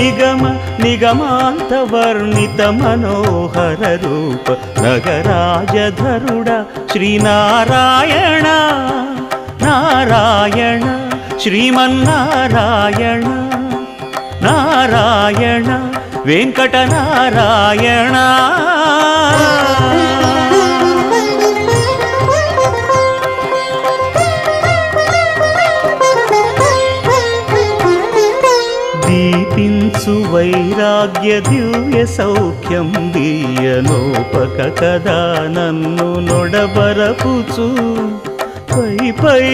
నిగమ నిగమాంత వర్ణిత మనోహర రూప నగరాజధరుడ శ్రీనారాయణ నారాయణ శ్రీమన్నారాయణ నారాయణ వెంకటనారాయణ. దీపించు వైరాగ్య దివ్య సౌఖ్యం దీయనోపక కదా నన్ను నొడబరపుచు పై పై